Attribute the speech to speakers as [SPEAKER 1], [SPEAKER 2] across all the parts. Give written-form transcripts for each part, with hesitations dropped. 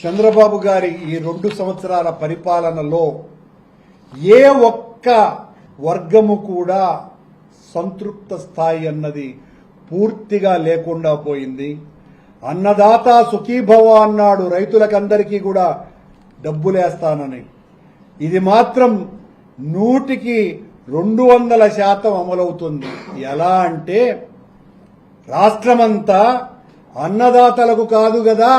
[SPEAKER 1] చంద్రబాబు గారి ఈ 2 సంవత్సరాల పరిపాలనలో ఏ ఒక్క వర్గము కూడా సంతృప్త స్థాయి అన్నది పూర్తిగా లేకుండా పోయింది. అన్నదాత సుఖీభవ అన్నాడు, రైతులకందరికీ కూడా డబ్బులేస్తానని. ఇది మాత్రం 100% అమలవుతుంది. ఎలా అంటే రాష్ట్రమంతా అన్నదాతలకు కాదు కదా,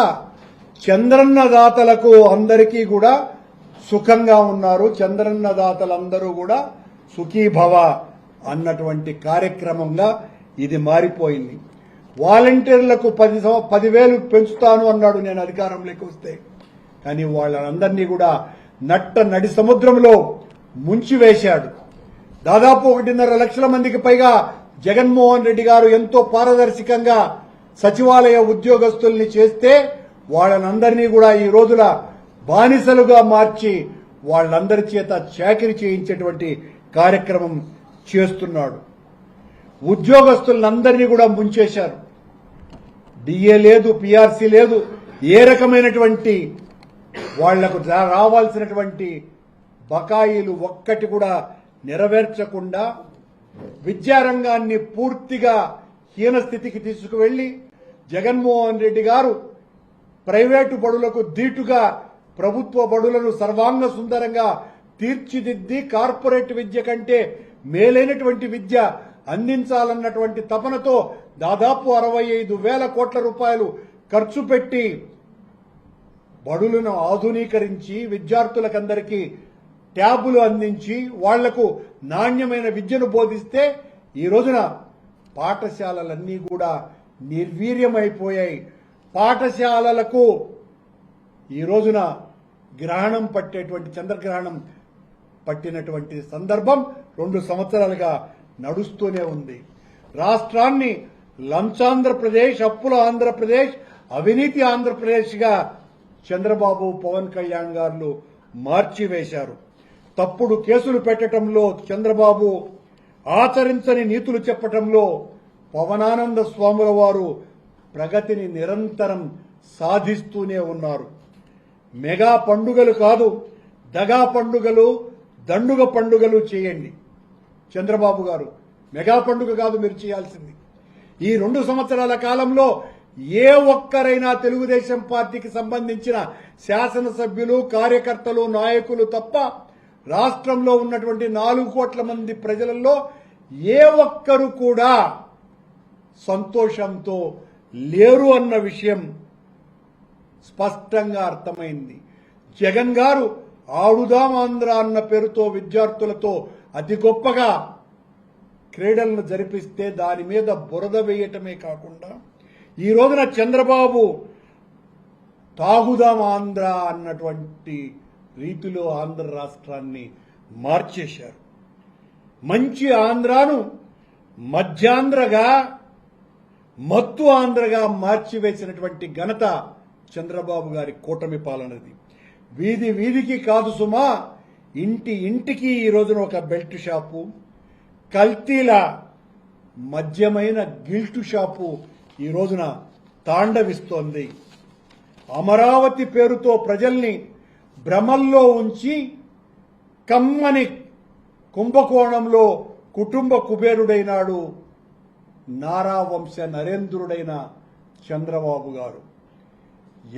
[SPEAKER 1] చంద్రన్నదాతలకు అందరికీ కూడా సుఖంగా ఉన్నారు. చంద్రన్నదాతలందరూ కూడా సుఖీభవ అన్నటువంటి కార్యక్రమంగా ఇది మారిపోయింది. వాలంటీర్లకు 10,000 పెంచుతాను అన్నాడు నేను అధికారంలోకి వస్తే. కానీ వాళ్ళందరినీ కూడా నడి సముద్రంలో ముంచివేశాడు. దాదాపు 1.5 లక్షల మందికి పైగా జగన్మోహన్ రెడ్డి గారు ఎంతో పారదర్శకంగా సచివాలయ ఉద్యోగస్తుల్ని చేస్తే వాళ్ళనందరినీ కూడా ఈ రోజున బానిసలుగా మార్చి వాళ్ళందరి చేత చాకిరీ చేయించేటువంటి కార్యక్రమం చేస్తున్నాడు. ఉద్యోగస్తులందరినీ కూడా ముంచేశారు. డిఏ లేదు, పిఆర్సీ లేదు, ఏ రకమైనటువంటి వాళ్లకు రావాల్సినటువంటి బకాయిలు ఒక్కటి కూడా నెరవేర్చకుండా విద్యారంగాన్ని పూర్తిగా హీన స్థితికి తీసుకువెళ్లి జగన్మోహన్ రెడ్డి గారు ప్రైవేటు బడులకు దీటుగా ప్రభుత్వ బడులను సర్వాంగ సుందరంగా తీర్చిదిద్ది కార్పొరేట్ విద్య కంటే మేలైనటువంటి విద్య అందించాలన్నటువంటి తపనతో దాదాపు 65,000 కోట్ల రూపాయలు ఖర్చు పెట్టి బడులను ఆధునీకరించి విద్యార్థులకందరికీ ట్యాబులు అందించి వాళ్లకు నాణ్యమైన విద్యను బోధిస్తే ఈ రోజున పాఠశాలలన్నీ కూడా నిర్వీర్యమైపోయాయి. పాఠశాలలకు ఈ రోజున గ్రహణం పట్టేటువంటి చంద్రగ్రహణం పట్టినటువంటి సందర్భం 2 సంవత్సరాలుగా నడుస్తూనే ఉంది. రాష్ట్రాన్ని లంచాంధ్రప్రదేశ్, అప్పుల ఆంధ్రప్రదేశ్, అవినీతి ఆంధ్రప్రదేశ్ గా చంద్రబాబు, పవన్ కళ్యాణ్ గారు మార్చివేశారు. తప్పుడు కేసులు పెట్టడంలో చంద్రబాబు, ఆచరించని నీతులు చెప్పటంలో పవనానంద స్వాముల వారు ప్రగతిని నిరంతరం సాధిస్తూనే ఉన్నారు. మెగా పండుగలు కాదు, దగా పండుగలు, దండుగ పండుగలు చేయండి. చంద్రబాబు గారు మెగా పండుగ కాదు మీరు చేయాల్సింది. ఈ 2 సంవత్సరాల కాలంలో ఏ ఒక్కరైనా తెలుగుదేశం పార్టీకి సంబంధించిన శాసనసభ్యులు, కార్యకర్తలు, నాయకులు తప్ప రాష్ట్రంలో ఉన్నటువంటి 4 కోట్ల మంది ప్రజలలో ఏ ఒక్కరు కూడా సంతోషంతో లేరు అన్న విషయం స్పష్టంగా అర్థమైంది. జగన్ గారు ఆడుదాం ఆంధ్ర అన్న పేరుతో విద్యార్థులతో అతి గొప్పగా క్రీడలను జరిపిస్తే దాని మీద బురద వేయటమే కాకుండా ఈ రోజున చంద్రబాబు తాగుదాం ఆంధ్ర అన్నటువంటి రీతిలో ఆంధ్ర రాష్ట్రాన్ని మార్చేశారు. మంచి ఆంధ్రాను మధ్యాంధ్రగా, మత్తు ఆంధ్రగా మార్చివేసినటువంటి ఘనత చంద్రబాబు గారి కూటమి పాలనది. వీధి వీధికి కాదు సుమా, ఇంటి ఇంటికి ఈ రోజున ఒక బెల్ట్ షాపు, కల్తీల మద్యమైన గిల్టు షాపు ఈ రోజున తాండవిస్తోంది. అమరావతి పేరుతో ప్రజల్ని భ్రమల్లో ఉంచి కమ్మని కుంభకోణంలో కుటుంబ కుబేరుడైనాడు నారా వంశ నరేంద్రుడైన చంద్రబాబు గారు.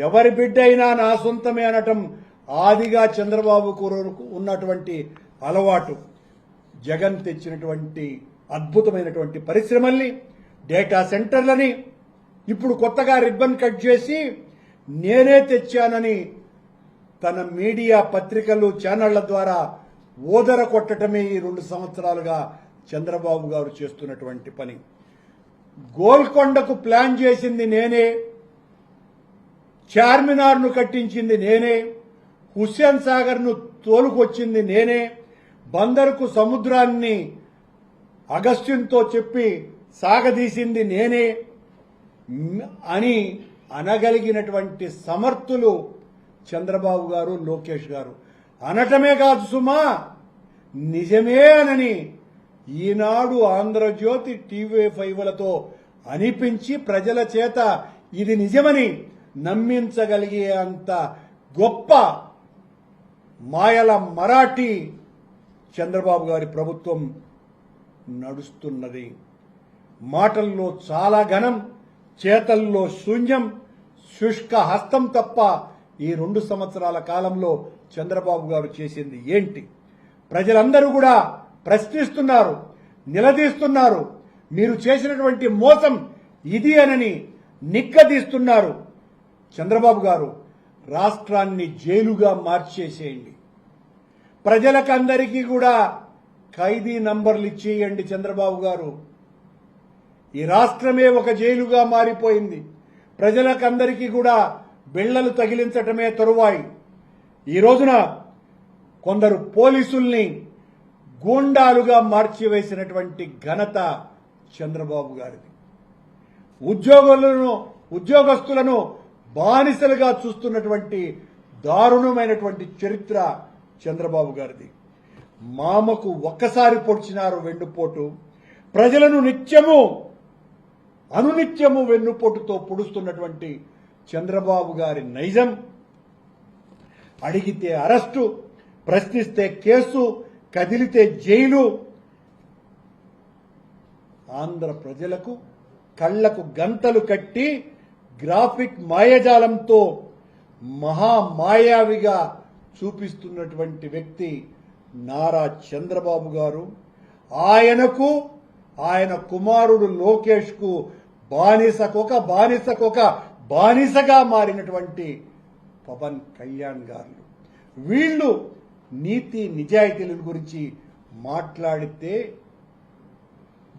[SPEAKER 1] ఎవరి బిడ్డ అయినా నా సొంతమే అనటం ఆదిగా చంద్రబాబుకు ఉన్నటువంటి అలవాటు. జగన్ తెచ్చినటువంటి అద్భుతమైనటువంటి పరిశ్రమల్ని, డేటా సెంటర్లని ఇప్పుడు కొత్తగా రిబ్బన్ కట్ చేసి నేనే తెచ్చానని తన మీడియా, పత్రికలు, ఛానళ్ల ద్వారా ఓదర కొట్టడమే ఈ 2 సంవత్సరాలుగా చంద్రబాబు గారు చేస్తున్నటువంటి పని. గోల్కొండకు ప్లాన్ చేసింది నేనే, చార్మినార్ను కట్టించింది నేనే, హుస్సేన్ సాగర్ను తోలుకొచ్చింది నేనే, బందరుకు సముద్రాన్ని అగస్త్యంతో చెప్పి సాగదీసింది నేనే అని అనగలిగినటువంటి సమర్థులు చంద్రబాబు గారు, లోకేష్ గారు. అనటమే కాదు సుమా, నిజమే అనని ఈనాడు, ఆంధ్రజ్యోతి, TV5లతో అనిపించి ప్రజల చేత ఇది నిజమని నమ్మించగలిగే అంత గొప్ప మాయల మరాఠీ చంద్రబాబు గారి ప్రభుత్వం నడుస్తున్నది. మాటల్లో చాలా ఘనం, చేతల్లో శూన్యం, శుష్క హస్తం తప్ప ఈ 2 సంవత్సరాల కాలంలో చంద్రబాబు గారు చేసింది ఏంటి? ప్రజలందరూ కూడా ప్రశ్నిస్తున్నారు, నిలదీస్తున్నారు. మీరు చేసినటువంటి మోసం ఇది అనని నిక్కదీస్తున్నారు. చంద్రబాబు గారు, రాష్ట్రాన్ని జైలుగా మార్చేసేయండి. ప్రజలకందరికీ కూడా ఖైదీ నంబర్లు ఇచ్చేయండి. చంద్రబాబు గారు, ఈ రాష్ట్రమే ఒక జైలుగా మారిపోయింది. ప్రజలకందరికీ కూడా బిళ్లలు తగిలించటమే తరువాయి. ఈ రోజున కొందరు పోలీసుల్ని గూండాలుగా మార్చివేసినటువంటి ఘనత చంద్రబాబు గారిది. ఉద్యోగస్తులను బానిసలుగా చూస్తున్నటువంటి దారుణమైనటువంటి చరిత్ర చంద్రబాబు గారిది. మామకు ఒక్కసారి పొడిచినారు వెన్నుపోటు. ప్రజలను అనునిత్యము వెన్నుపోటుతో పొడుస్తున్నటువంటి చంద్రబాబు గారి నైజం, అడిగితే అరెస్టు, ప్రశ్నిస్తే కేసు, కదిలితే జైలు. ఆంధ్ర ప్రజలకు కళ్లకు గంతలు కట్టి గ్రాఫిక్ మాయాజాలంతో మహామాయావిగా చూపిస్తున్నటువంటి వ్యక్తి నారా చంద్రబాబు గారు. ఆయనకు, ఆయన కుమారుడు లోకేష్ కు బానిసగా మారినటువంటి పవన్ కళ్యాణ్ గారు. వీళ్ళు నీతి నిజాయితీల గురించి మాట్లాడితే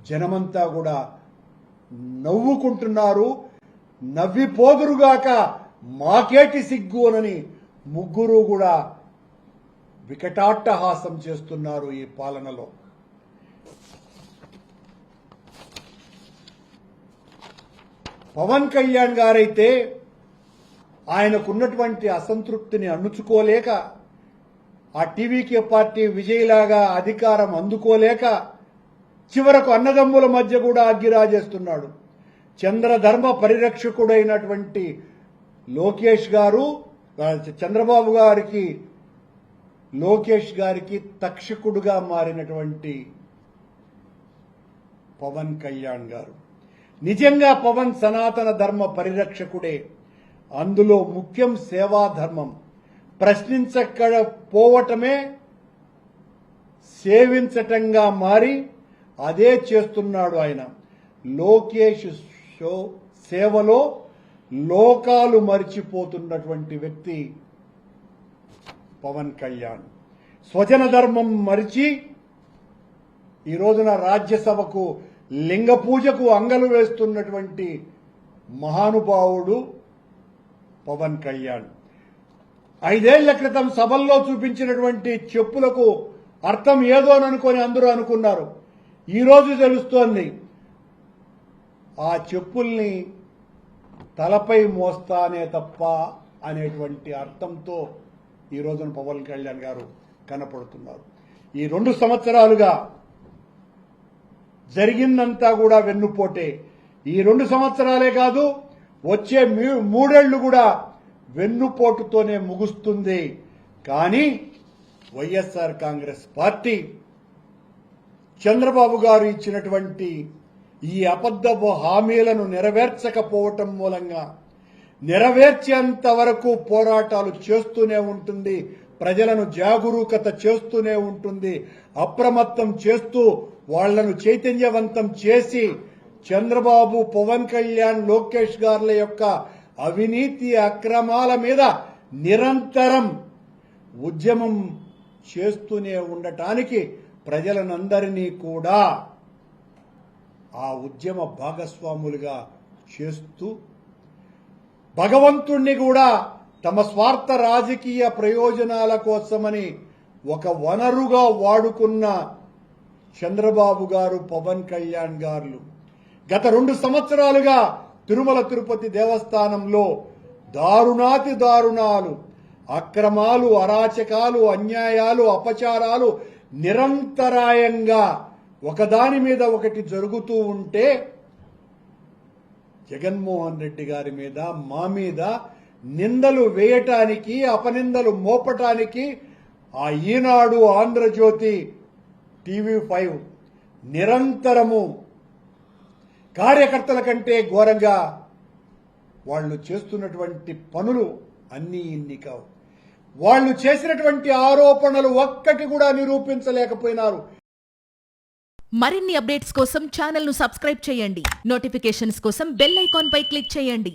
[SPEAKER 1] జనమంతా కూడా నవ్వుకుంటున్నారు. నవ్విపోదురుగాక మాకేటి సిగ్గు అనని ముగ్గురు కూడా వికటాట్టహాసం చేస్తున్నారు ఈ పాలనలో. పవన్ కళ్యాణ్ గారైతే ఆయనకున్నటువంటి అసంతృప్తిని అణుచుకోలేక, ఆ టీవీకే పార్టీ విజయ్లాగా అధికారం అందుకోలేక చివరకు అన్నదమ్ముల మధ్య కూడా అగ్గిరాజేస్తున్నాడు. చంద్రధర్మ పరిరక్షకుడైనటువంటి లోకేష్ గారు, చంద్రబాబు గారికి, లోకేష్ గారికి తక్షకుడుగా మారినటువంటి పవన్ కళ్యాణ్ గారు. నిజంగా పవన్ సనాతన ధర్మ పరిరక్షకుడే. అందులో ముఖ్యం సేవాధర్మం. ప్రశ్నించకపోవటమే సేవించటంగా మారి అదే చేస్తున్నాడు ఆయన. లోకేష్ సేవలో లోకాలు మరిచిపోతున్నటువంటి వ్యక్తి పవన్ కళ్యాణ్. స్వజన ధర్మం మరిచి ఈ రోజున రాజ్యసభకు లింగ పూజకు అంగలు వేస్తున్నటువంటి మహానుభావుడు పవన్ కళ్యాణ్. 5 ఏళ్ల క్రితం సభల్లో చూపించినటువంటి చెప్పులకు అర్థం ఏదోననుకొని అందరూ అనుకున్నారు. ఈరోజు తెలుస్తోంది, ఆ చెప్పుల్ని తలపై మోస్తానే తప్ప అనేటువంటి అర్థంతో ఈ రోజున పవన్ కళ్యాణ్ గారు కనపడుతున్నారు. ఈ 2 సంవత్సరాలుగా జరిగిందంతా కూడా వెన్నుపోటే. ఈ 2 సంవత్సరాలే కాదు, వచ్చే 3 ఏళ్లు కూడా వెన్నుపోటుతోనే ముగుస్తుంది. కానీ వైఎస్ఆర్ కాంగ్రెస్ పార్టీ చంద్రబాబు గారు ఇచ్చినటువంటి ఈ అబద్ధపు హామీలను నెరవేర్చకపోవటం మూలంగా నెరవేర్చేంత వరకు పోరాటాలు చేస్తూనే ఉంటుంది. ప్రజలను జాగరూకత చేస్తూనే ఉంటుంది. అప్రమత్తం చేస్తూ వాళ్లను చైతన్యవంతం చేసి చంద్రబాబు, పవన్ కళ్యాణ్, లోకేష్ గార్ల యొక్క అవినీతి అక్రమాల మీద నిరంతరం ఉద్యమం చేస్తూనే ఉండటానికి ప్రజలనందరినీ కూడా ఆ ఉద్యమ భాగస్వాములుగా చేస్తూ భగవంతుణ్ణి కూడా తమ స్వార్థ రాజకీయ ప్రయోజనాల కోసమని ఒక వనరుగా వాడుకున్న చంద్రబాబు గారు, పవన్ కళ్యాణ్ గారు గత 2 సంవత్సరాలుగా తిరుమల తిరుపతి దేవస్థానంలో దారుణాతి దారుణాలు, అక్రమాలు, అరాచకాలు, అన్యాయాలు, అపచారాలు నిరంతరాయంగా ఒకదాని మీద ఒకటి జరుగుతూ ఉంటే జగన్మోహన్ రెడ్డి గారి మీద మా మీద నిందలు వేయటానికి, అపనిందలు మోపటానికి ఆ ఈనాడు, ఆంధ్రజ్యోతి, TV5 నిరంతరము కార్యకర్తల కంటే ఘోరంగా వాళ్ళు చేస్తున్నటువంటి పనులు అన్నీ ఇన్ని కావు. వాళ్ళు చేసినటువంటి ఆరోపణలు ఒక్కటి కూడా నిరూపించలేకపోయినారు.
[SPEAKER 2] మరిన్ని అప్డేట్స్ కోసం ఛానల్ ను సబ్స్క్రైబ్ చేయండి. నోటిఫికేషన్స్ కోసం బెల్ ఐకాన్ పై క్లిక్ చేయండి.